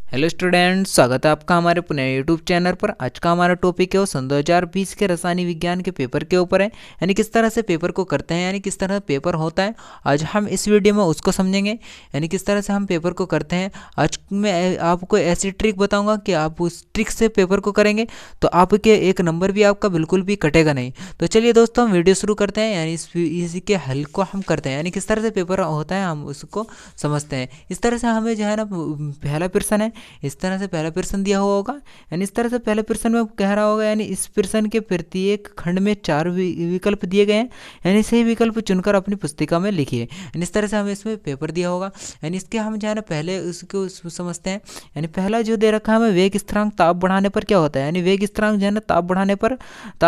Hello students, स्वागत है आपका हमारे पुणे यूट्यूब चैनल पर। आज का हमारा टॉपिक है वो सन 2020 के रसायन विज्ञान के पेपर के ऊपर है, यानी किस तरह से पेपर को करते हैं, यानी किस तरह पेपर होता है। आज हम इस वीडियो में उसको समझेंगे, यानी किस तरह से हम पेपर को करते हैं। आज मैं आपको ऐसी ट्रिक बताऊंगा कि आप उस ट्रिक से पेपर को करेंगे तो आपके एक नंबर भी आपका बिल्कुल भी कटेगा नहीं। तो चलिए दोस्तों, हम वीडियो शुरू करते हैं, यानी इसी के हल को हम करते हैं, यानी किस तरह से पेपर होता है हम उसको समझते हैं। इस तरह से हमें जो है ना, पहला प्रश्न है, इस तरह से पहला प्रश्न दिया हुआ होगा, यानी इस तरह से पहले प्रश्न में कह रहा होगा, यानी इस प्रश्न के प्रत्येक खंड में चार विकल्प दिए गए हैं, यानी सही विकल्प चुनकर अपनी पुस्तिका में लिखिए। यानी इस तरह से हमें इसमें पेपर दिया होगा, यानी इसके हम जो है ना पहले उसको समझते हैं। यानी पहला जो दे रखा है हमें, वेग स्थिरांक ताप बढ़ाने पर क्या होता है, यानी वेग स्थिरांक जो है ना ताप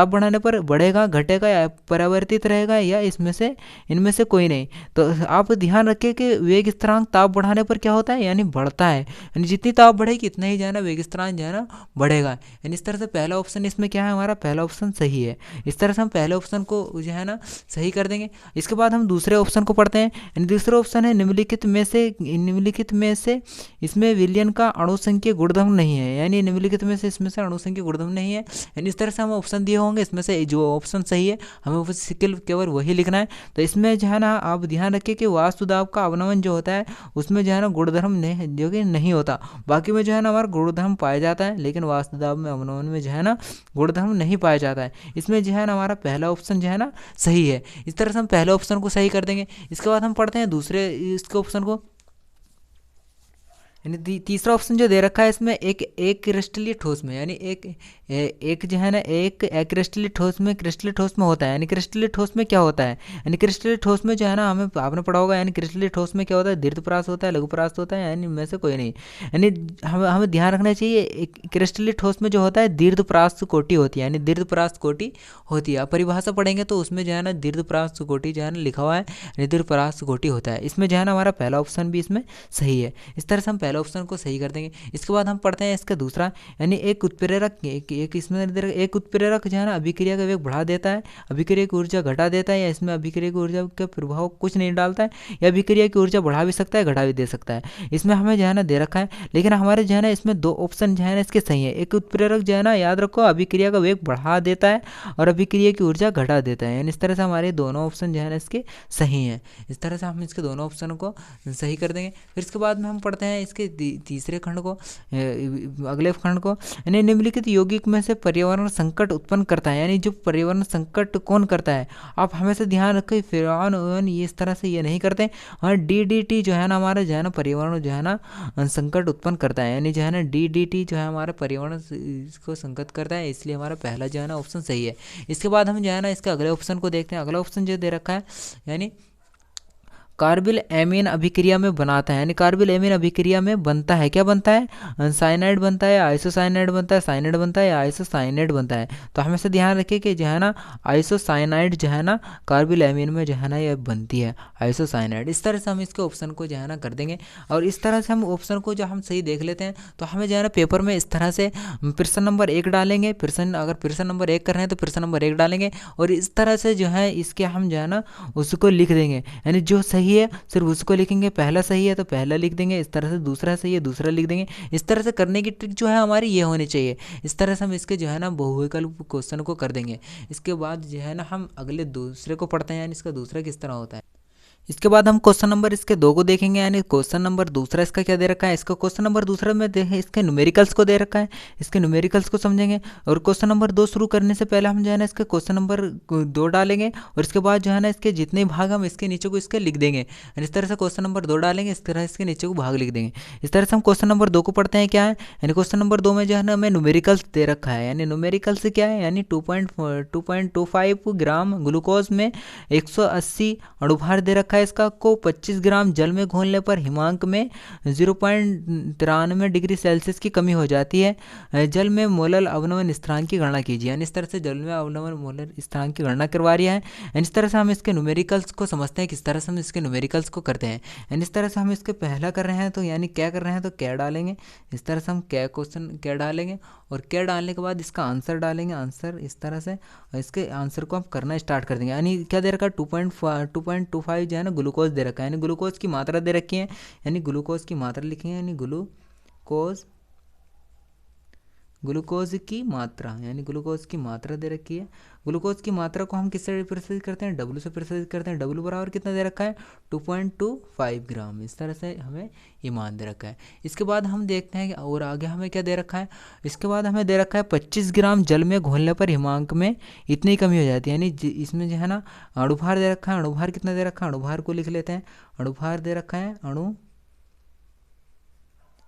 बढ़ाने पर बढ़ेगा, घटेगा या परावर्तित रहेगा, या इनमें से कोई नहीं। तो आप ध्यान रखिए कि वेग स्थिरांक ताप बढ़ाने पर क्या होता है, यानी बढ़ता है, यानी जितनी ताप बढ़ेगी इतना ही जो है ना वेग स्थिरांक जो है ना बढ़ेगा। यानी इस तरह से पहला ऑप्शन इसमें क्या है, हमारा पहला ऑप्शन सही है। इस तरह से हम पहले ऑप्शन को जो है ना सही कर देंगे। इसके बाद हम दूसरे ऑप्शन को पढ़ते हैं, यानी दूसरा ऑप्शन है निम्नलिखित में से इसमें विलयन का अणु संख्या गुणधर्म नहीं है, यानी निम्नलिखित में से इसमें से अणु संख्या गुणधर्म नहीं है। यानी इस तरह से हम ऑप्शन दिए होंगे, इसमें से जो ऑप्शन सही है हमें केवल वही लिखना है। तो इसमें जो है ना आप ध्यान रखिए कि वास्तु दाब का अवनमन जो होता है उसमें जो है ना गुणधर्म नहीं, जो कि नहीं होता। बाकी में जो है ना हमारा गुणधर्म पाया जाता है, लेकिन वास्तु दाब में अवनमन में जो है ना गुणधर्म नहीं पाया जाता है। इसमें जो है ना हमारा पहला ऑप्शन जो है ना सही है। इस तरह से हम पहले ऑप्शन को सही कर देंगे। इसके बाद हम पढ़ते हैं दूसरे इसके ऑप्शन को, यानी तीसरा ऑप्शन जो दे रखा है इसमें एक क्रिस्टलीय ठोस में, यानी एक जो है ना एक क्रिस्टलीय ठोस में होता है। यानी क्रिस्टलीय ठोस में क्या होता है, यानी क्रिस्टलीय ठोस में जो है ना हमें आपने पढ़ा होगा, यानी क्रिस्टलीय ठोस में क्या होता है, दीर्घ होता है, लघु परास होता है, यानी इनमें से कोई नहीं। यानी हमें ध्यान रखना चाहिए, क्रिस्टलीय ठोस में जो होता है दीर्घ परास कोटि होती है, यानी दीर्घ परास कोटि होती है। आप परिभाषा पढ़ेंगे तो उसमें जो है ना दीर्घ परास कोटि जो है ना लिखा हुआ है, दीर्घ परास कोटि होता है। इसमें जो है ना हमारा पहला ऑप्शन भी इसमें सही है। इस तरह से हम पहले ऑप्शन को सही कर देंगे। इसके बाद हम पढ़ते हैं इसका दूसरा, यानी एक उत्प्रेरक एक उत्प्रेरक जो है ना अभिक्रिया का वेग बढ़ा देता है, अभिक्रिया की ऊर्जा घटा देता है, या इसमें अभिक्रिया की ऊर्जा का प्रभाव कुछ नहीं डालता है, या अभिक्रिया की ऊर्जा बढ़ा भी सकता है, घटा भी दे सकता है। इसमें हमें जो है ना दे रखा है, लेकिन हमारे जो है ना इसमें दो ऑप्शन जो है ना इसके सही है। एक उत्प्रेरक जो है ना याद रखो अभिक्रिया का वेग बढ़ा देता है और अभिक्रिया की ऊर्जा घटा देता है, यानी इस तरह से हमारे दोनों ऑप्शन जो है ना इसके सही हैं। इस तरह से हम इसके दोनों ऑप्शन को सही कर देंगे। फिर इसके बाद में हम पढ़ते हैं इसके तीसरे खंड को, अगले खंड को, यानी निम्नलिखित यौगिक में से पर्यावरण संकट उत्पन्न करता है, यानी जो पर्यावरण संकट कौन करता है। आप हमेशा ध्यान रखें, फिरौन ये इस तरह से ये नहीं करते। और DDT जो है ना हमारा जो है ना पर्यावरण जो है ना संकट उत्पन्न करता है, यानी जो है ना DDT जो है हमारा पर्यावरण को संकट करता है, इसलिए हमारा पहला जो है ना ऑप्शन सही है। इसके बाद हम जो है ना इसके अगले ऑप्शन को देखते हैं। अगला ऑप्शन जो दे रखा है, यानी कार्बिल एमीन अभिक्रिया में बनाता है, यानी कार्बिल एमीन अभिक्रिया में बनता है, क्या बनता है, साइनाइड बनता है, आइसोसाइनाइड बनता है, साइनाइड बनता है, या आइसोसाइनाइड बनता है। तो हमेशा ध्यान रखिए कि जो है ना आइसोसाइनाइड जो है ना कार्बिल एमीन में जो है ना ये बनती है, आइसोसाइनाइड। इस तरह से हम इसके ऑप्शन को जो है ना कर देंगे। और इस तरह से हम ऑप्शन को जो हम सही देख लेते हैं तो हमें जो है ना पेपर में इस तरह से प्रश्न नंबर 1 डालेंगे, अगर प्रश्न नंबर 1 कर रहे हैं तो प्रश्न नंबर 1 डालेंगे, और इस तरह से जो है इसके हम जो है ना उसको लिख देंगे, यानी जो सही है सिर्फ उसको लिखेंगे। पहला सही है तो पहला लिख देंगे, इस तरह से दूसरा सही है दूसरा लिख देंगे। इस तरह से करने की ट्रिक जो है हमारी ये होनी चाहिए। इस तरह से हम इसके जो है ना बहुविकल्प क्वेश्चन को कर देंगे। इसके बाद जो है ना हम अगले दूसरे को पढ़ते हैं, यानी इसका दूसरा किस तरह होता है। इसके बाद हम क्वेश्चन नंबर इसके 2 को देखेंगे, यानी क्वेश्चन नंबर दूसरा इसका क्या दे रखा है। इसका क्वेश्चन नंबर दूसरा में देखें, इसके न्यूमेरिकल्स को दे रखा है, इसके न्यूमेरिकल्स को समझेंगे। और क्वेश्चन नंबर 2 शुरू करने से पहले हम जो है ना इसके क्वेश्चन नंबर 2 डालेंगे, और इसके बाद जो है ना इसके जितने भाग हम इसके नीचे को इसके लिख देंगे। इस तरह से क्वेश्चन नंबर 2 डालेंगे, इस तरह इसके नीचे को भाग लिख देंगे। इस तरह से हम क्वेश्चन नंबर 2 को पढ़ते हैं, क्या है, यानी क्वेश्चन नंबर 2 में जो है ना हमें न्यूमेरिकल्स दे रखा है, यानी न्यूमेरिकल्स क्या है, यानी 2.25 ग्राम ग्लूकोज में 180 अणुभार दे रखा है। इसका को 25 ग्राम जल में घोलने पर हिमांक में 0.93 डिग्री सेल्सियस की कमी हो जाती है। जल में मोलर अवनमन स्थिरांक की गणना कीजिए, यानी इस तरह से जल में अवनमन मोलर स्थिरांक की गणना करवा रही है। इस तरह से हम इसके न्यूमेरिकल्स को समझते हैं, किस तरह से हम इसके न्यूमेरिकल्स को करते हैं। यानी इस तरह से हम इसके पहला कर रहे हैं तो यानी क्या कर रहे हैं तो क्या डालेंगे, इस तरह से हम क्या क्वेश्चन क्या डालेंगे, और क्या डालने के बाद इसका आंसर डालेंगे, आंसर इस तरह से इसके आंसर को हम करना स्टार्ट कर देंगे। यानी क्या दे रखा है 2.25 जो है ना ग्लूकोज दे रखा है, यानी ग्लूकोज की मात्रा दे रखी है, यानी ग्लूकोज की मात्रा लिखेंगे, यानी ग्लूकोज ग्लूकोज की मात्रा, यानी ग्लूकोज की मात्रा दे रखी है। ग्लूकोज की मात्रा को हम किससे प्रदर्शित करते हैं, डब्ल्यू से प्रदर्शित करते हैं। डब्ल्यू बराबर कितना दे रखा है, 2.25 ग्राम। इस तरह से हमें ये मान दे रखा है। इसके बाद हम देखते हैं और आगे हमें क्या दे रखा है। इसके बाद हमें दे रखा है 25 ग्राम जल में घोलने पर हिमांक में इतनी कमी हो जाती है, यानी इसमें जो है ना अणुभार दे रखा है। अणुभार कितना दे रखा है, अणुभार को लिख लेते हैं। अणुभार दे रखा है,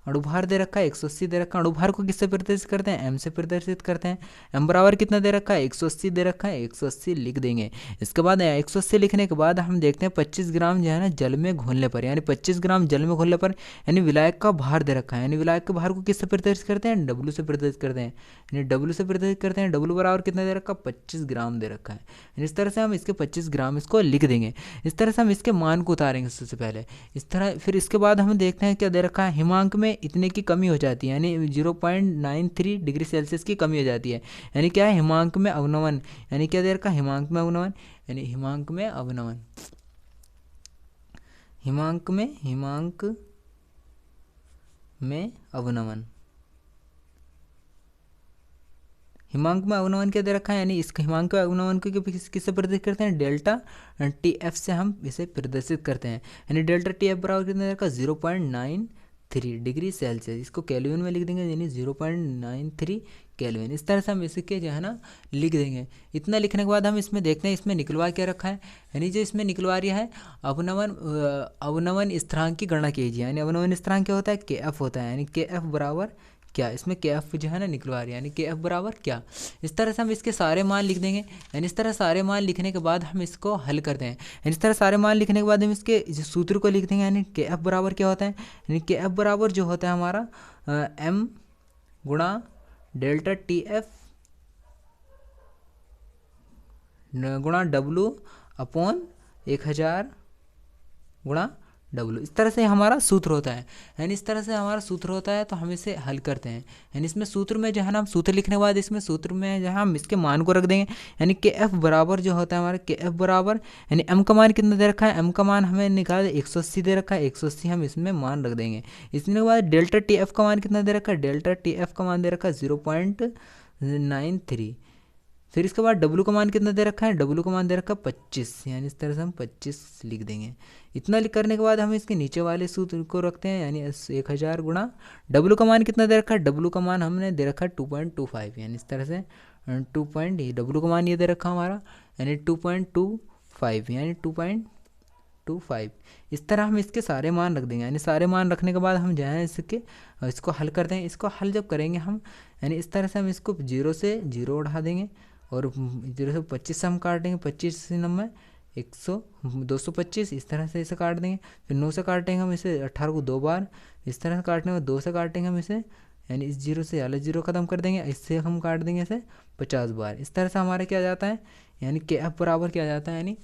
अणुभार दे रखा है 180 दे रखा है। अणुभार को किससे प्रदर्शित करते हैं, एम से प्रदर्शित करते हैं। एम बराबर कितना दे रखा है, 180 दे रखा है, 180 लिख देंगे। इसके बाद 180 लिखने के बाद हम देखते हैं 25 ग्राम जो है ना जल में घोलने पर, यानी 25 ग्राम जल में घोलने पर, यानी विलायक का भार दे रखा है। यानी विलायक के भार को किससे प्रदर्शित करते हैं, डब्ल्यू से प्रदर्शित करते हैं। यानी डब्ल्यू से प्रदर्शित करते हैं। डब्ल्यू बराबर कितना दे रखा है, 25 ग्राम दे रखा है। इस तरह से हम इसके 25 ग्राम इसको लिख देंगे। इस तरह से हम इसके मान को उतारेंगे सबसे पहले इस तरह। फिर इसके बाद हम देखते हैं क्या दे रखा है, हिमांक में इतने की कमी हो जाती है, यानी 0.93 डिग्री सेल्सियस की कमी हो जाती है। यानी क्या है, हिमांक में अवनमन, यानी क्या दे रखा है, हिमांक में अवनमन, यानी हिमांक में अवनमन, हिमांक में अवनमन, हिमांक में अवनमन क्या दे रखा है, यानी इस हिमांक में अवनमन को किससे प्रदर्शित करते हैं, डेल्टा टी एफ से हम इसे प्रदर्शित करते हैं। यानी डेल्टा टी एफ बराबर कितना दे रखा है, 0.93 डिग्री सेल्सियस। इसको केल्विन में लिख देंगे, यानी 0.93 केल्विन। इस तरह से हम इसके जो है ना लिख देंगे। इतना लिखने के बाद हम इसमें देखते हैं इसमें निकलवा क्या रखा है। यानी जो इसमें निकलवा रहा है अवनमन स्थिरांक की गणना कीजिए। यानी अवनमन स्थिरांक क्या होता है, के एफ होता है। यानी के एफ बराबर क्या, इसमें के एफ जो है ना निकलवा रही है, यानी के एफ बराबर क्या। इस तरह से हम इसके सारे मान लिख देंगे। यानी इस तरह सारे मान लिखने के बाद हम इसको हल करते हैं। यानी इस तरह सारे मान लिखने के बाद हम इसके सूत्र को लिख देंगे। यानी के एफ बराबर क्या होता है, यानी के एफ बराबर जो होता है हमारा एम गुणा डेल्टा टी एफ गुणा डब्लू अपॉन 1000 गुणा डब्लू। इस तरह से हमारा सूत्र होता है। यानी इस तरह से हमारा सूत्र होता है, तो हम इसे हल करते हैं। यानी इसमें सूत्र में जो है ना हम सूत्र लिखने के बाद इसमें सूत्र में जो है हम इसके मान को रख देंगे। यानी के एफ बराबर जो होता है हमारा के एफ बराबर, यानी एम का मान कितना दे रखा है, एम का मान हमें निकाल 180 दे रखा है, 180 हम इसमें मान रख देंगे। इसके बाद डेल्टा टी एफ का मान कितना दे रखा है, डेल्टा टी एफ का मान दे रखा है 0.93। फिर इसके बाद डब्लू का मान कितना दे रखा है, डब्लू का मान दे रखा है 25। यानी इस तरह से हम 25 लिख देंगे। इतना करने के बाद हम इसके नीचे वाले सूत्र को रखते हैं, यानी 1000 गुणा डब्लू का मान कितना दे रखा है, डब्लू का मान हमने दे रखा है 2.25। यानी इस तरह से डब्लू का मान ये दे रखा हमारा, यानी 2.25, यानी 2.25। इस तरह हम इसके सारे मान रख देंगे। यानी सारे मान रखने के बाद हम जो है इसको हल करते हैं। इसको हल जब करेंगे हम, यानी इस तरह से हम इसको 0 से 0 उठा देंगे और 0 से 25 से हम काट देंगे। 25 नंबर 100 225, इस तरह से इसे काट देंगे। फिर 9 से काटेंगे हम इसे, 18 को 2 बार इस तरह से काटने में, 2 से काटेंगे हम इसे, यानी इस 0 से अलग 0 ख़त्म कर देंगे। इससे हम काट देंगे इसे 50 बार। इस तरह से हमारा क्या जाता है, यानी के एफ बराबर क्या जाता है, यानी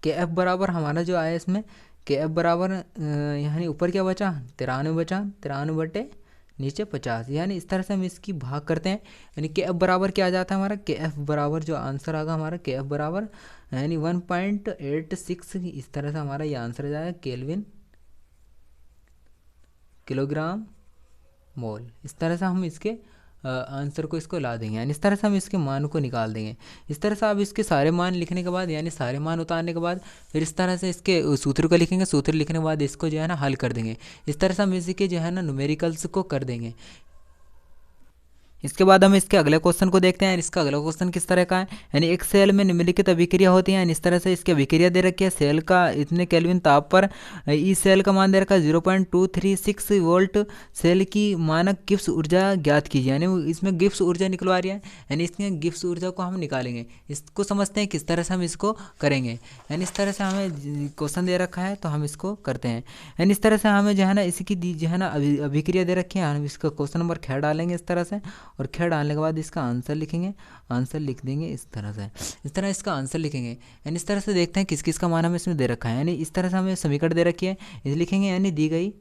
के एफ बराबर हमारा जो आया इसमें के एफ बराबर यानी ऊपर क्या बचा, 93 बचा, 93 बटे नीचे 50। यानी इस तरह से हम इसकी भाग करते हैं। यानी के एफ बराबर क्या आ जाता है हमारा, के एफ बराबर जो आंसर आगा हमारा के एफ बराबर यानी 1.86। इस तरह से हमारा ये आंसर आ जाएगा, केल्विन किलोग्राम मोल। इस तरह से हम इसके आंसर को इसको ला देंगे। यानी इस तरह से हम इसके मान को निकाल देंगे। इस तरह से आप इसके सारे मान लिखने के बाद, यानी सारे मान उतारने के बाद फिर इस तरह से इसके सूत्र को लिखेंगे। सूत्र लिखने के बाद इसको जो है ना हल कर देंगे। इस तरह से हम इसके जो है ना न्यूमेरिकल्स को कर देंगे। इसके बाद हम इसके अगले क्वेश्चन को देखते हैं। इसका अगला क्वेश्चन किस तरह का है, यानी एक सेल में निम्नलिखित अभिक्रिया होती है। इस तरह से इसकी अभिक्रिया दे रखी है। सेल का इतने केल्विन ताप पर ई सेल का मान दे रखा है 0.236 वोल्ट। सेल की मानक गिब्स ऊर्जा ज्ञात कीजिए। यानी इसमें गिब्स ऊर्जा निकलवा रही है। यानी इसमें गिब्स ऊर्जा को हम निकालेंगे। इसको समझते हैं किस तरह से हम इसको करेंगे। यानी इस तरह से हमें क्वेश्चन दे रखा है, तो हम इसको करते हैं। यानी इस तरह से हमें जो है ना इसकी जो है ना अभिक्रिया दे रखी है। हम इसका क्वेश्चन नंबर ख डालेंगे इस तरह से, और ख डालने के बाद इसका आंसर लिखेंगे। आंसर लिख देंगे इस तरह से, इस तरह इसका आंसर लिखेंगे। यानी इस तरह से देखते हैं किस किस का मान हमें इसमें दे रखा है। यानी इस तरह से हमें समीकरण दे रखी है, इसे लिखेंगे। यानी दी गई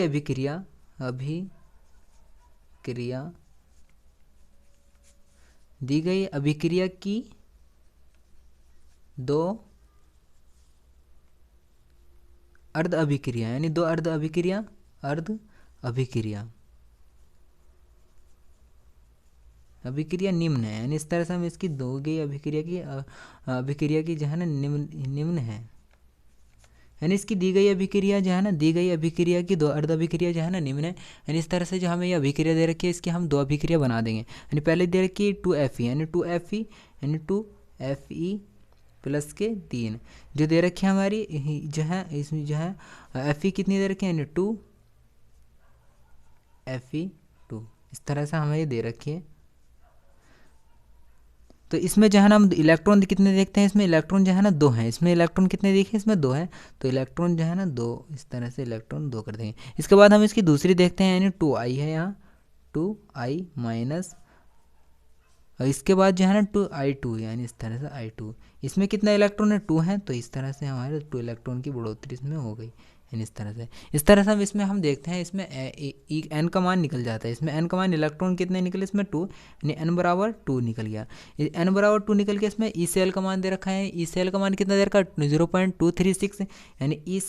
अभिक्रिया दी गई अभिक्रिया की दो अर्ध अभिक्रिया, यानी दो अर्ध अभिक्रिया, अर्ध अभिक्रिया, अभिक्रिया निम्न है, यानी इस तरह से हम इसकी दो गई अभिक्रिया की जो है ना निम्न है, यानी इसकी दी गई अभिक्रिया जो है ना, दी गई अभिक्रिया की दो अर्ध अभिक्रिया जो है ना निम्न है। यानी इस तरह से जो हमें ये अभिक्रिया दे रखी है, इसकी हम दो अभिक्रिया बना देंगे। यानी पहले दे रखी है 2Fe, यानी 2Fe यानी 2Fe प्लस के 3 जो दे रखी है हमारी जो है, इसमें जो है Fe कितनी दे रखी है, यानी 2Fe2, इस तरह से हमें ये दे रखी है। तो इसमें जो है ना हम इलेक्ट्रॉन कितने देखते हैं, इसमें इलेक्ट्रॉन जो है ना 2 हैं, इसमें इलेक्ट्रॉन कितने देखे, इसमें 2 हैं, तो इलेक्ट्रॉन जो है ना 2, इस तरह से इलेक्ट्रॉन 2 कर देंगे। इसके बाद हम इसकी दूसरी देखते हैं, यानी 2I है यहाँ, 2I माइनस, और इसके बाद जो है ना 2I2, यानी इस तरह से I2, इसमें कितना इलेक्ट्रॉन है, 2 है, तो इस तरह से हमारे 2 इलेक्ट्रॉन की बढ़ोतरी इसमें हो गई। यानी इस तरह से हम इसमें हम देखते हैं, इसमें n का मान निकल जाता है, इसमें n का मान इलेक्ट्रॉन कितने निकले, इसमें 2, यानी n बराबर 2 निकल गया। n बराबर 2 निकल के इसमें ई सेल का मान दे रखा है, ई सेल का मान कितना दे रखा है, 0.236, यानी ई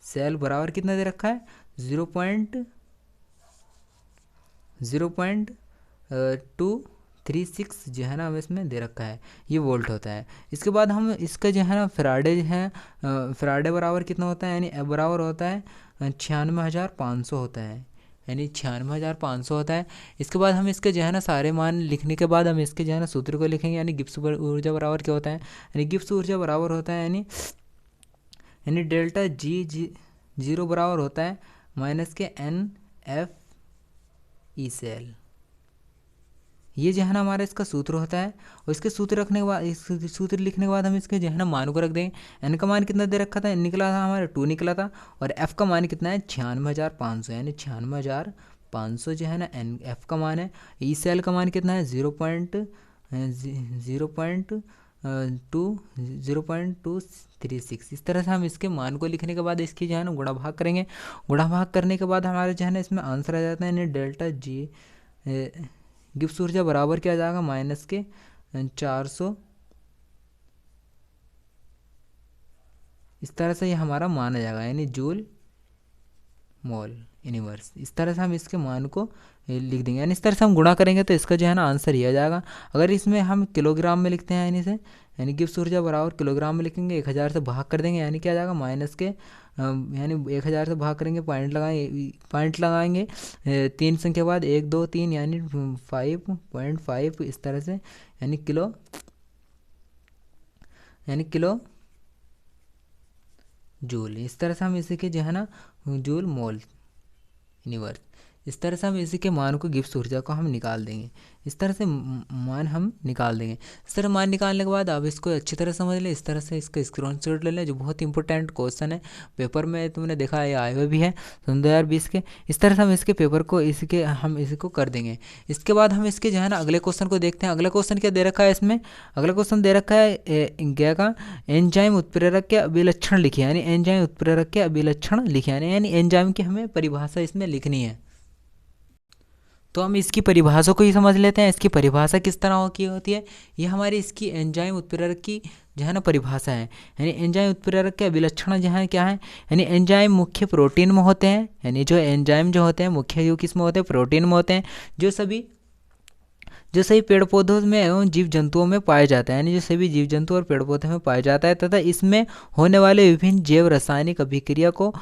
सेल बराबर कितना दे रखा है, 0.236 जो है ना हमें इसमें दे रखा है, ये वोल्ट होता है। इसके बाद हम इसका जो है ना फैराडे है, फैराडे बराबर कितना होता है, यानी F बराबर होता है 96,500 होता है, यानी 96,500 होता है। इसके बाद हम इसके जो है ना सारे मान लिखने के बाद हम इसके जो है ना सूत्र को लिखेंगे, यानी गिब्स ऊर्जा बराबर क्या होता है, यानी गिब्स ऊर्जा बराबर होता है, यानी डेल्टा G 0 बराबर होता है माइनस के NF ई सेल, ये जो है ना हमारा इसका सूत्र होता है। और इसके सूत्र रखने के बाद, इस सूत्र लिखने के बाद हम इसके जो है ना मान को रख देंगे। n का मान कितना दे रखा था, निकला था हमारा 2 निकला था, और f का मान कितना है 96,500, यानी 96,500 जो है ना f का मान है। ई सेल का मान कितना है 0.236। इस तरह से हम इसके मान को लिखने के बाद इसकी जो है ना गुणा भाग करेंगे। गुणा भाग करने के बाद हमारे जो है ना इसमें आंसर आ जाता है, यानी डेल्टा G गिब्स ऊर्जा बराबर क्या आ जाएगा, माइनस के 400, इस तरह से ये हमारा मान आ जाएगा, यानी जूल मोल यूनिवर्स। इस तरह से हम इसके मान को लिख देंगे, यानी इस तरह से हम गुणा करेंगे तो इसका जो है ना आंसर ही आ जाएगा। अगर इसमें हम किलोग्राम में लिखते हैं, यानी गिब्स ऊर्जा बराबर किलोग्राम में लिखेंगे, 1000 से भाग कर देंगे, यानी क्या आ जाएगा माइनस के, यानी 1000 से भाग करेंगे, पॉइंट लगाएंगे 3 संख्या बाद 1 2 3, यानी 5.5, इस तरह से, यानी किलो जूल। इस तरह से हम इसी के जो है ना जूल मोल यूनिवर्स, इस तरह से हम इसी के मान को गिब्स ऊर्जा को हम निकाल देंगे। इस तरह से मान हम निकाल देंगे। इस तरह मान निकालने के बाद आप इसको अच्छी तरह समझ लें। इस तरह से इसका स्क्रीनशॉट ले लें, जो बहुत इंपॉर्टेंट क्वेश्चन है, पेपर में तुमने देखा है आए हुए भी है 2020 के। इस तरह से हम इसके पेपर को हम इसको कर देंगे। इसके बाद हम इसके जो है ना अगले क्वेश्चन को देखते हैं। अगला क्वेश्चन क्या दे रखा है इसमें, अगला क्वेश्चन दे रखा है क्या का एंजाइम उत्प्रेरक के अभिलक्षण लिखे, यानी एंजाइम उत्प्रेरक के अभिलक्षण लिखे, यानी एंजाइम की हमें परिभाषा इसमें लिखनी है। तो हम इसकी परिभाषा को ही समझ लेते हैं। इसकी परिभाषा किस तरह की होती है, ये हमारी इसकी एंजाइम उत्प्रेरक की जो है ना परिभाषा है। यानी एंजाइम उत्प्रेरक के अभिलक्षण जो है क्या है, यानी एंजाइम मुख्य प्रोटीन में होते हैं, यानी जो एंजाइम जो होते हैं मुख्य जो किस में होते हैं, प्रोटीन में होते हैं, जो सभी पेड़ पौधों में एवं जीव जंतुओं में पाया जाता है, यानी जो सभी जीव जंतु और पेड़ पौधों में पाया जाता है, तथा इसमें होने वाले विभिन्न जैव रासायनिक अभिक्रिया को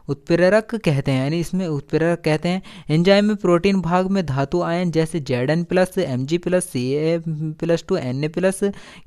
उत्प्रेरक कहते हैं, यानी इसमें उत्प्रेरक कहते हैं। एंजाइम में प्रोटीन भाग में धातु आयन जैसे Zn+, Mg+, Ca+2, Na+,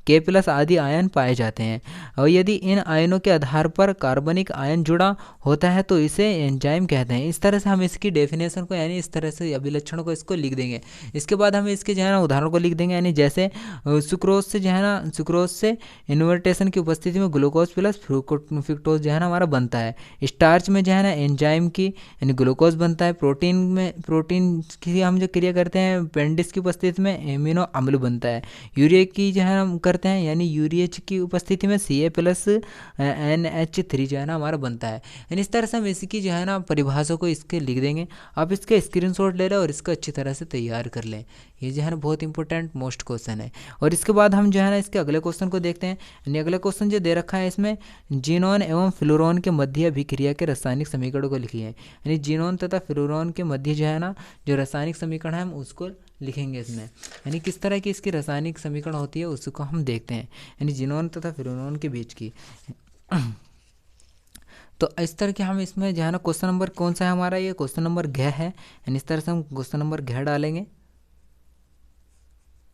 K+ आदि आयन पाए जाते हैं, और यदि इन आयनों के आधार पर कार्बनिक आयन जुड़ा होता है तो इसे एंजाइम कहते हैं। इस तरह से हम इसकी डेफिनेशन को, यानी इस तरह से अभिलक्षण को इसको लिख देंगे। इसके बाद हम इसके जो है ना उदाहरण को लिख देंगे, यानी जैसे सुक्रोज से जो है ना, सुक्रोज से इन्वर्टेशन की उपस्थिति में ग्लूकोज प्लस फ्रुक्टोज जो है ना हमारा बनता है। स्टार्च में जो है ना एंजाइम की यानी ग्लूकोज बनता है। प्रोटीन की हम जो क्रिया करते हैं पेंडिस की उपस्थिति में एमिनो अम्ल बनता है। यूरिया की जो है हम करते हैं यानी यूरिएच की उपस्थिति में Ca+NH3 जो है ना हमारा बनता है। यानी इस तरह से हम इसकी जो है ना परिभाषा को इसके लिख देंगे। आप इसके स्क्रीनशॉट ले लें और इसको अच्छी तरह से तैयार कर लें। ये जो है ना बहुत इंपॉर्टेंट मोस्ट क्वेश्चन है। और इसके बाद हम जो है ना इसके अगले क्वेश्चन को देखते हैं। यानी अगला क्वेश्चन जो दे रखा है इसमें जीनोन एवं फ्लोरोन के मध्य अभिक्रिया के रासायनिक समीकरण को लिखिए। यानी जीनोन तथा फ्लोरोन के मध्य जो है ना जो रासायनिक समीकरण है हम उसको लिखेंगे इसमें। यानी किस तरह की इसकी रासायनिक समीकरण होती है उसको हम देखते हैं। यानी जीनोन तथा फ्लोरोन के बीच की तो इस तरह के हम इसमें जो है ना क्वेश्चन नंबर कौन सा है हमारा, ये क्वेश्चन नंबर घ है। यानी इस तरह से हम क्वेश्चन नंबर घ डालेंगे।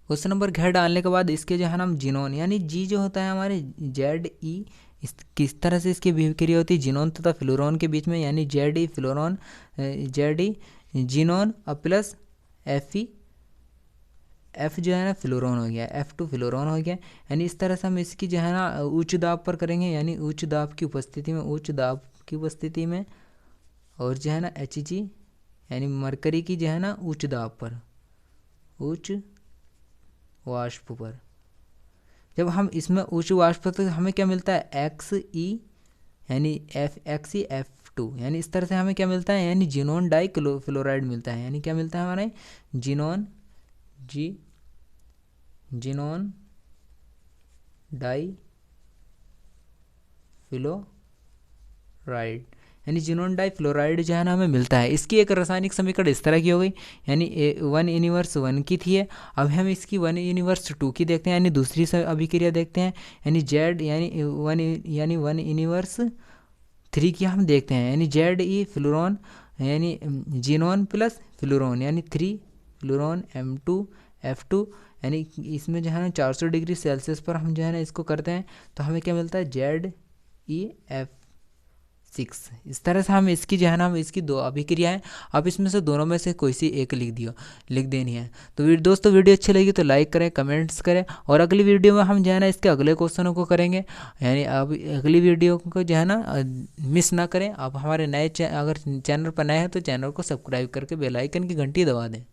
क्वेश्चन नंबर घ डालने के बाद इसके जो है ना हम जीनोन यानी जी जो होता है हमारे ZE इस किस तरह से इसकी अभिक्रिया होती है जीनोन तथा फ्लोरोन के बीच में। यानी ZE फ्लोरोन ZE जीनोन और प्लस FE F जो है ना फ्लोरोन हो गया, F2 फ्लोरोन हो गया। यानी इस तरह से हम इसकी जो है ना उच्च दाब पर करेंगे। यानी उच्च दाब की उपस्थिति में और जो है ना Hg यानी मरकरी की जो है ना उच्च दाब पर उच्च वाष्प पर जब हम इसमें उच्च वाष्प तो हमें क्या मिलता है Xe यानी Xe F2 यानी इस तरह से हमें क्या मिलता है यानी जीनोन डाई फ्लोराइड मिलता है। यानी क्या मिलता है हमारे जीनोन डाई फ्लोराइड यानी जीनोन डाई फ्लोराइड जो है ना हमें मिलता है। इसकी एक रासायनिक समीकरण इस तरह की हो गई। यानी 1/1 की थी है। अब हम इसकी 1/2 की देखते हैं। यानी दूसरी अभिक्रिया देखते हैं। यानी Z यानी 1/3 की हम देखते हैं। यानी ZE फ्लोरोन यानी जीनोन प्लस फ्लोरोन यानी 3 फ्लोरोन M2F2 यानी इसमें जो है ना 400 डिग्री सेल्सियस पर हम जो है ना इसको करते हैं तो हमें क्या मिलता है ZeF6। इस तरह से हम इसकी जो है ना हम इसकी दो अभिक्रियाएं आप इसमें से दोनों में से कोई सी एक लिख देनी है। तो दोस्तों वीडियो अच्छी लगी तो लाइक करें, कमेंट्स करें और अगली वीडियो में हम जो है ना इसके अगले क्वेश्चनों को करेंगे। यानी अब अगली वीडियो को जो है ना मिस ना करें। आप हमारे अगर चैनल पर नए हैं तो चैनल को सब्सक्राइब करके बेल आइकन की घंटी दबा दें।